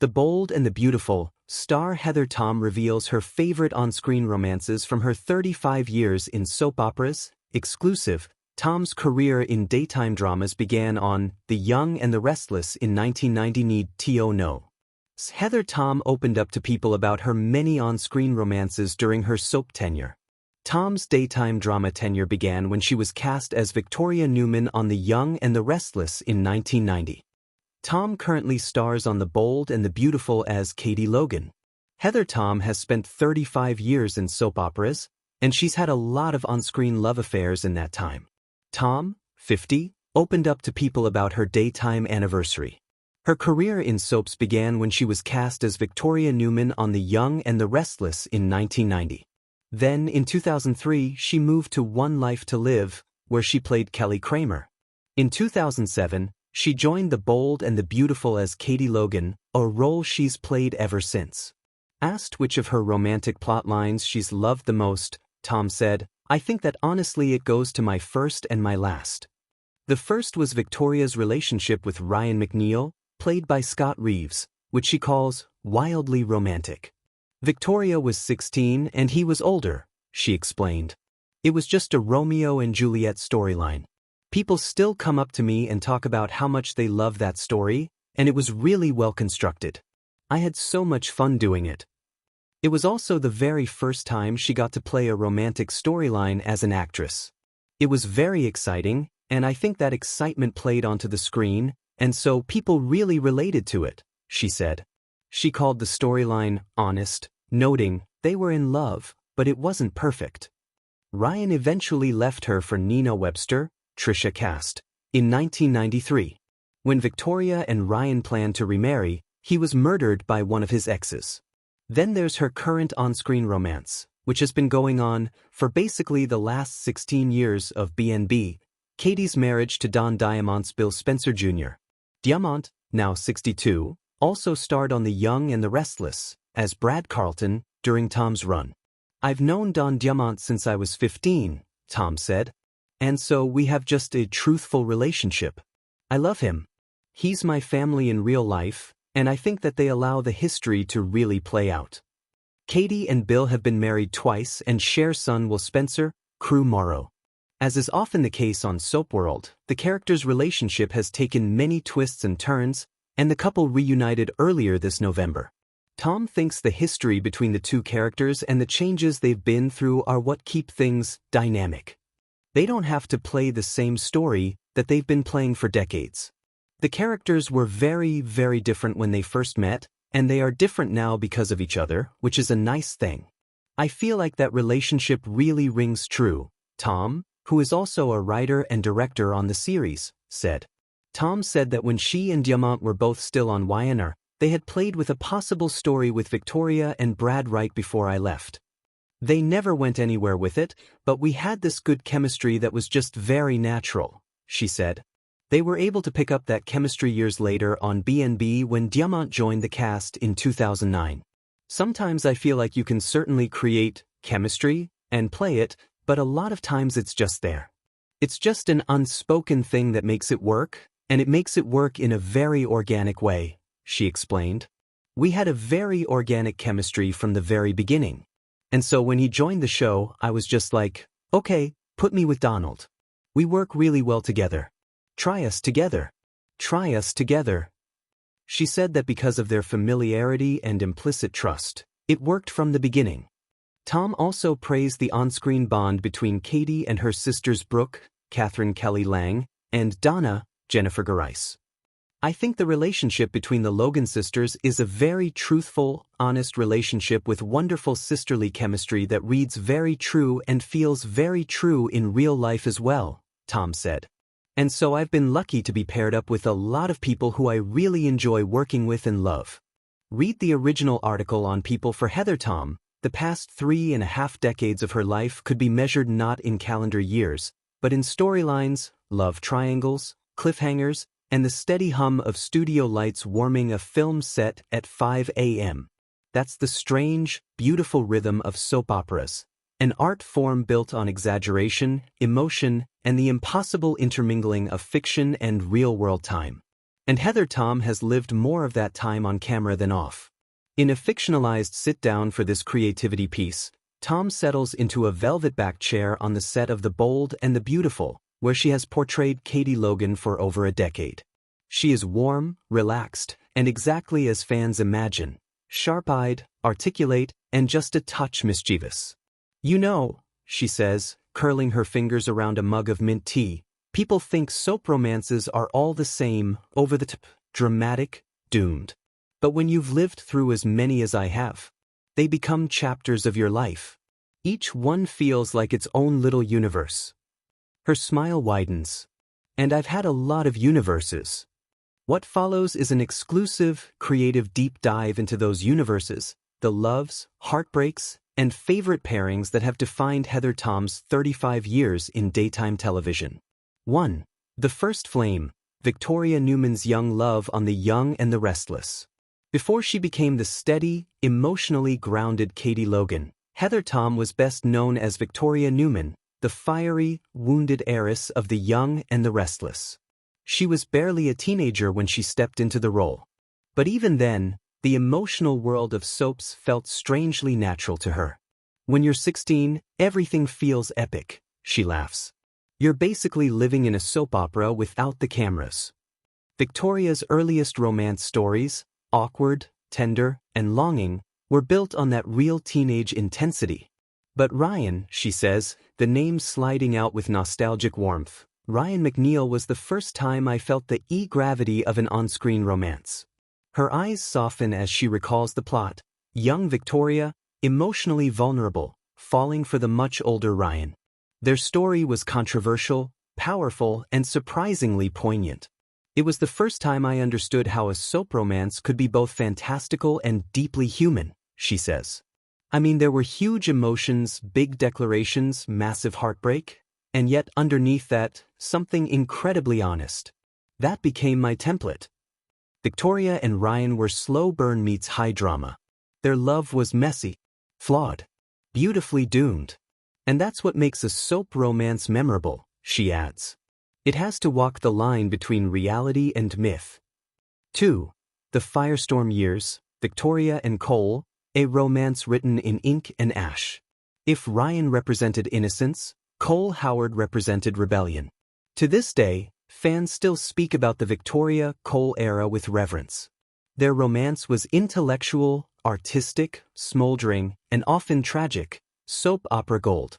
The Bold and the Beautiful, star Heather Tom reveals her favorite on-screen romances from her 35 years in soap operas. Exclusive, Tom's career in daytime dramas began on The Young and the Restless in 1990. Need to know. Heather Tom opened up to people about her many on-screen romances during her soap tenure. Tom's daytime drama tenure began when she was cast as Victoria Newman on The Young and the Restless in 1990. Tom currently stars on The Bold and the Beautiful as Katie Logan. Heather Tom has spent 35 years in soap operas, and she's had a lot of on-screen love affairs in that time. Tom, 50, opened up to people about her daytime anniversary. Her career in soaps began when she was cast as Victoria Newman on The Young and the Restless in 1990. Then, in 2003, she moved to One Life to Live, where she played Kelly Kramer. In 2007, she joined The Bold and the Beautiful as Katie Logan, a role she's played ever since. Asked which of her romantic plot lines she's loved the most, Tom said, "I think that honestly it goes to my first and my last." The first was Victoria's relationship with Ryan McNeil, played by Scott Reeves, which she calls wildly romantic. Victoria was 16 and he was older, she explained. It was just a Romeo and Juliet storyline. People still come up to me and talk about how much they love that story, and it was really well constructed. I had so much fun doing it. It was also the very first time she got to play a romantic storyline as an actress. It was very exciting, and I think that excitement played onto the screen, and so people really related to it, she said. She called the storyline honest, noting they were in love, but it wasn't perfect. Ryan eventually left her for Nina Webster, Trisha Cast, in 1993. When Victoria and Ryan planned to remarry, he was murdered by one of his exes. Then there's her current on-screen romance, which has been going on for basically the last 16 years of BNB, Katie's marriage to Don Diamant's Bill Spencer Jr. Diamant, now 62, also starred on The Young and the Restless as Brad Carlton during Tom's run. "I've known Don Diamant since I was 15, Tom said. And so we have just a truthful relationship. I love him. He's my family in real life, and I think that they allow the history to really play out." Katie and Bill have been married twice and share son Will Spencer, Crew Morrow. As is often the case on Soap World, the characters' relationship has taken many twists and turns, and the couple reunited earlier this November. Tom thinks the history between the two characters and the changes they've been through are what keep things dynamic. They don't have to play the same story that they've been playing for decades. The characters were very, very different when they first met, and they are different now because of each other, which is a nice thing. I feel like that relationship really rings true, Tom, who is also a writer and director on the series, said. Tom said that when she and Diamant were both still on YNR, they had played with a possible story with Victoria and Brad right before I left. They never went anywhere with it, but we had this good chemistry that was just very natural, she said. They were able to pick up that chemistry years later on BNB when Diamant joined the cast in 2009. Sometimes I feel like you can certainly create chemistry and play it, but a lot of times it's just there. It's just an unspoken thing that makes it work, and it makes it work in a very organic way, she explained. We had a very organic chemistry from the very beginning. And so when he joined the show, I was just like, okay, put me with Donald. We work really well together. Try us together. Try us together. She said that because of their familiarity and implicit trust, it worked from the beginning. Tom also praised the on-screen bond between Katie and her sisters Brooke, Catherine Kelly Lang, and Donna, Jennifer Garais. I think the relationship between the Logan sisters is a very truthful, honest relationship with wonderful sisterly chemistry that reads very true and feels very true in real life as well, Tom said. And so I've been lucky to be paired up with a lot of people who I really enjoy working with and love. Read the original article on People for Heather Tom. The past 3.5 decades of her life could be measured not in calendar years, but in storylines, love triangles, cliffhangers, and the steady hum of studio lights warming a film set at 5 a.m. That's the strange, beautiful rhythm of soap operas, an art form built on exaggeration, emotion, and the impossible intermingling of fiction and real-world time. And Heather Tom has lived more of that time on camera than off. In a fictionalized sit-down for this creativity piece, Tom settles into a velvet-backed chair on the set of The Bold and the Beautiful, where she has portrayed Katie Logan for over a decade. She is warm, relaxed, and exactly as fans imagine, sharp-eyed, articulate, and just a touch mischievous. "You know," she says, curling her fingers around a mug of mint tea, "people think soap romances are all the same, over-the-top, dramatic, doomed. But when you've lived through as many as I have, they become chapters of your life. Each one feels like its own little universe." Her smile widens. "And I've had a lot of universes." What follows is an exclusive, creative deep dive into those universes, the loves, heartbreaks, and favorite pairings that have defined Heather Tom's 35 years in daytime television. 1. The First Flame, Victoria Newman's young love on The Young and the Restless. Before she became the steady, emotionally grounded Katie Logan, Heather Tom was best known as Victoria Newman, the fiery, wounded heiress of The Young and the Restless. She was barely a teenager when she stepped into the role. But even then, the emotional world of soaps felt strangely natural to her. "When you're 16, everything feels epic," she laughs. "You're basically living in a soap opera without the cameras." Victoria's earliest romance stories, awkward, tender, and longing, were built on that real teenage intensity. But Ryan, she says, the name sliding out with nostalgic warmth, Ryan McNeil was the first time I felt the gravity of an on-screen romance. Her eyes soften as she recalls the plot. Young Victoria, emotionally vulnerable, falling for the much older Ryan. Their story was controversial, powerful, and surprisingly poignant. It was the first time I understood how a soap romance could be both fantastical and deeply human, she says. I mean, there were huge emotions, big declarations, massive heartbreak, and yet underneath that, something incredibly honest. That became my template. Victoria and Ryan were slow burn meets high drama. Their love was messy, flawed, beautifully doomed. And that's what makes a soap romance memorable, she adds. It has to walk the line between reality and myth. 2. The Firestorm Years, Victoria and Cole, a romance written in ink and ash. If Ryan represented innocence, Cole Howard represented rebellion. To this day, fans still speak about the Victoria-Cole era with reverence. Their romance was intellectual, artistic, smoldering, and often tragic, soap opera gold.